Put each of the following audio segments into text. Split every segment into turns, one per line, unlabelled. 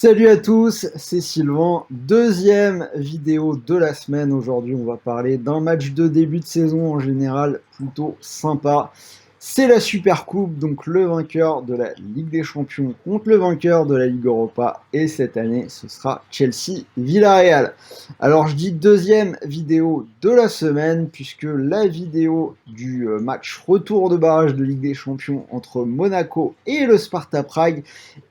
Salut à tous, c'est Sylvain. Deuxième vidéo de la semaine. Aujourd'hui, on va parler d'un match de début de saison en général plutôt sympa. C'est la Super Coupe, donc le vainqueur de la Ligue des Champions contre le vainqueur de la Ligue Europa. Et cette année, ce sera Chelsea-Villarreal. Alors, je dis deuxième vidéo de la semaine, puisque la vidéo du match retour de barrage de Ligue des Champions entre Monaco et le Sparta Prague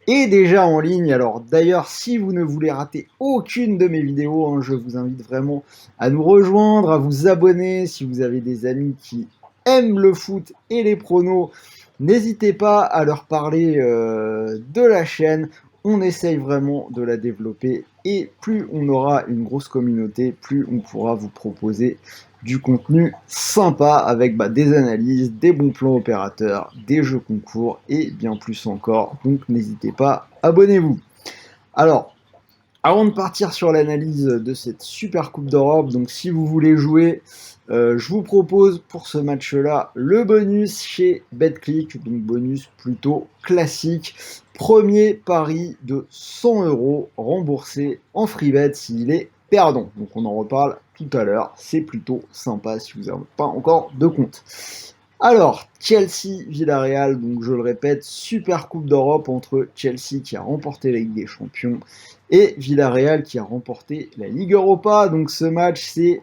est déjà en ligne. Alors d'ailleurs, si vous ne voulez rater aucune de mes vidéos, je vous invite vraiment à nous rejoindre, à vous abonner. Si vous avez des amis qui aiment le foot et les pronos, n'hésitez pas à leur parler de la chaîne. On essaye vraiment de la développer et plus on aura une grosse communauté, plus on pourra vous proposer du contenu sympa avec des analyses, des bons plans opérateurs, des jeux concours et bien plus encore. Donc n'hésitez pas, abonnez-vous. Alors, avant de partir sur l'analyse de cette super Coupe d'Europe, donc si vous voulez jouer, je vous propose pour ce match-là le bonus chez BetClick, donc bonus plutôt classique. Premier pari de 100 euros remboursé en free bet s'il est perdant. Donc on en reparle tout à l'heure, c'est plutôt sympa si vous n'avez pas encore de compte. Alors, Chelsea-Villarreal, donc je le répète, super Coupe d'Europe entre Chelsea qui a remporté la Ligue des Champions et Villarreal qui a remporté la Ligue Europa. Donc ce match, c'est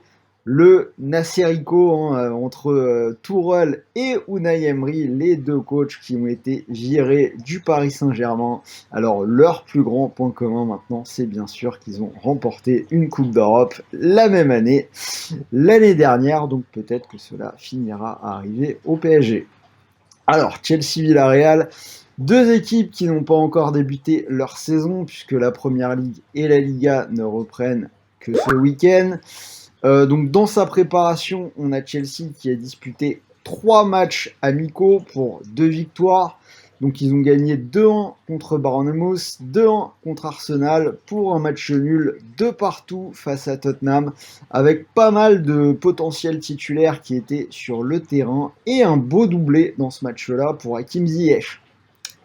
le Nasserico entre Tourelle et Unai Emery, les deux coachs qui ont été virés du Paris Saint-Germain. Alors leur plus grand point commun maintenant, c'est bien sûr qu'ils ont remporté une Coupe d'Europe la même année, l'année dernière, donc peut-être que cela finira à arriver au PSG. Alors, Chelsea-Villarreal, deux équipes qui n'ont pas encore débuté leur saison, puisque la Première Ligue et la Liga ne reprennent que ce week-end. Donc, dans sa préparation, on a Chelsea qui a disputé 3 matchs amicaux pour 2 victoires. Donc, ils ont gagné 2-1 contre Bournemouth, 2-1 contre Arsenal pour un match nul de partout face à Tottenham, avec pas mal de potentiels titulaires qui étaient sur le terrain et un beau doublé dans ce match-là pour Hakim Ziyech.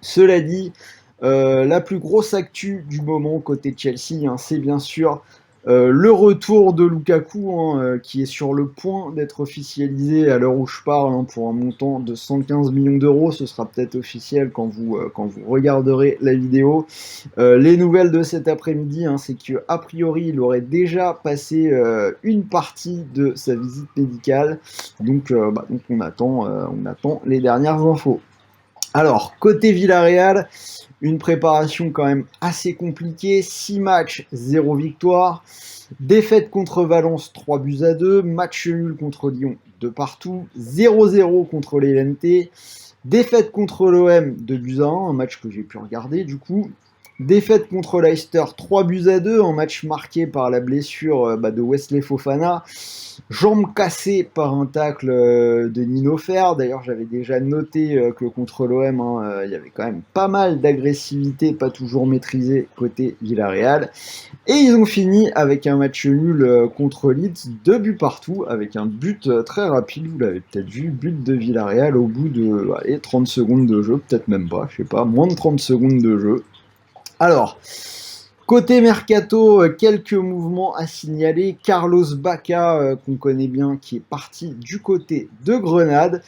Cela dit, la plus grosse actu du moment côté Chelsea, c'est bien sûr le retour de Lukaku, qui est sur le point d'être officialisé à l'heure où je parle, pour un montant de 115 millions d'euros. Ce sera peut-être officiel quand vous regarderez la vidéo. Les nouvelles de cet après-midi, c'est qu'a priori, il aurait déjà passé une partie de sa visite médicale. Donc on attend les dernières infos. Alors, côté Villarreal, une préparation quand même assez compliquée. 6 matchs, 0 victoire. Défaite contre Valence, 3-2. Match nul contre Lyon, de partout. 0-0 contre l'Elente. Défaite contre l'OM, 2-1, un match que j'ai pu regarder du coup. Défaite contre Leicester, 3-2, un match marqué par la blessure de Wesley Fofana. Jambe cassée par un tacle de Nino Fer. D'ailleurs, j'avais déjà noté que contre l'OM, il y avait quand même pas mal d'agressivité, pas toujours maîtrisée côté Villarreal. Et ils ont fini avec un match nul contre Leeds, 2 buts partout, avec un but très rapide, vous l'avez peut-être vu, but de Villarreal au bout de 30 secondes de jeu, peut-être même pas, je sais pas, moins de 30 secondes de jeu. Alors, côté mercato, quelques mouvements à signaler. Carlos Bacca, qu'on connaît bien, qui est parti du côté de Grenade.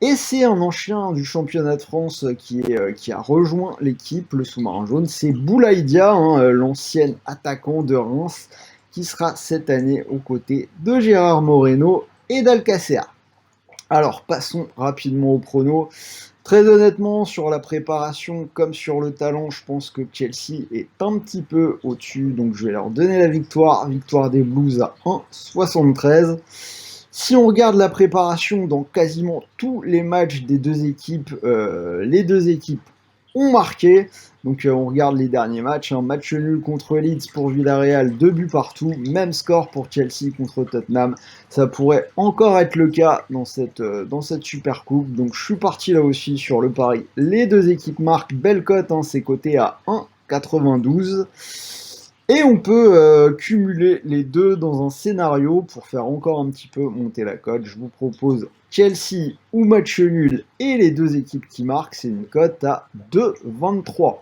Et c'est un ancien du championnat de France qui a rejoint l'équipe, le sous-marin jaune. C'est Boulaïdia, l'ancien attaquant de Reims, qui sera cette année aux côtés de Gérard Moreno et d'Alcacer. Alors, passons rapidement au prono. Très honnêtement, sur la préparation comme sur le talent, je pense que Chelsea est un petit peu au-dessus, donc je vais leur donner la victoire. Victoire des Blues à 1,73. Si on regarde la préparation dans quasiment tous les matchs des deux équipes, les deux équipes ont marqué. Donc on regarde les derniers matchs. Match nul contre Leeds pour Villarreal, 2 buts partout. Même score pour Chelsea contre Tottenham. Ça pourrait encore être le cas dans cette Super Coupe. Donc je suis parti là aussi sur le pari. Les deux équipes marquent. Belle cote, c'est coté à 1,92. Et on peut cumuler les deux dans un scénario pour faire encore un petit peu monter la cote. Je vous propose Chelsea ou match nul et les deux équipes qui marquent, c'est une cote à 2,23.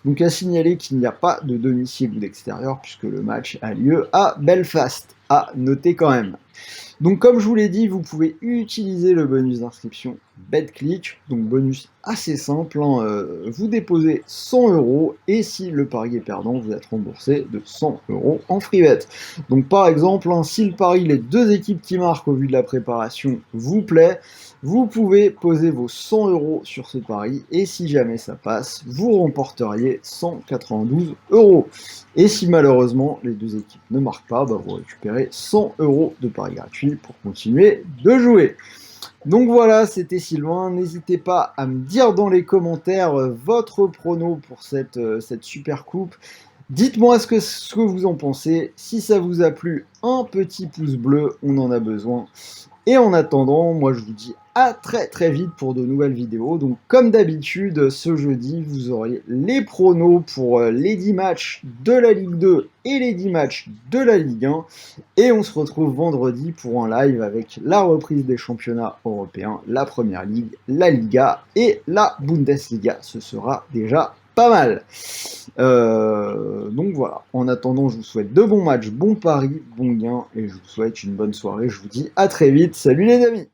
Donc à signaler qu'il n'y a pas de domicile ou d'extérieur puisque le match a lieu à Belfast. À noter quand même. Donc comme je vous l'ai dit, vous pouvez utiliser le bonus d'inscription BetClick, donc bonus assez simple, vous déposez 100 € et si le pari est perdant, vous êtes remboursé de 100 € en free bet. Donc par exemple, si le pari, les deux équipes qui marquent au vu de la préparation vous plaît, vous pouvez poser vos 100 € sur ce pari et si jamais ça passe, vous remporteriez 192 €. Et si malheureusement les deux équipes ne marquent pas, vous récupérez 100 € de pari gratuit pour continuer de jouer. Donc voilà, c'était Sylvain. N'hésitez pas à me dire dans les commentaires votre prono pour cette super coupe. Dites-moi ce que vous en pensez. Si ça vous a plu, un petit pouce bleu, on en a besoin. Et en attendant, moi je vous dis à très très vite pour de nouvelles vidéos. Donc comme d'habitude, ce jeudi, vous aurez les pronos pour les 10 matchs de la Ligue 2 et les 10 matchs de la Ligue 1. Et on se retrouve vendredi pour un live avec la reprise des championnats européens, la Première Ligue, la Liga et la Bundesliga. Ce sera déjà pas mal. Donc voilà, en attendant, je vous souhaite de bons matchs, bons paris, bons gains, et je vous souhaite une bonne soirée. Je vous dis à très vite, salut les amis!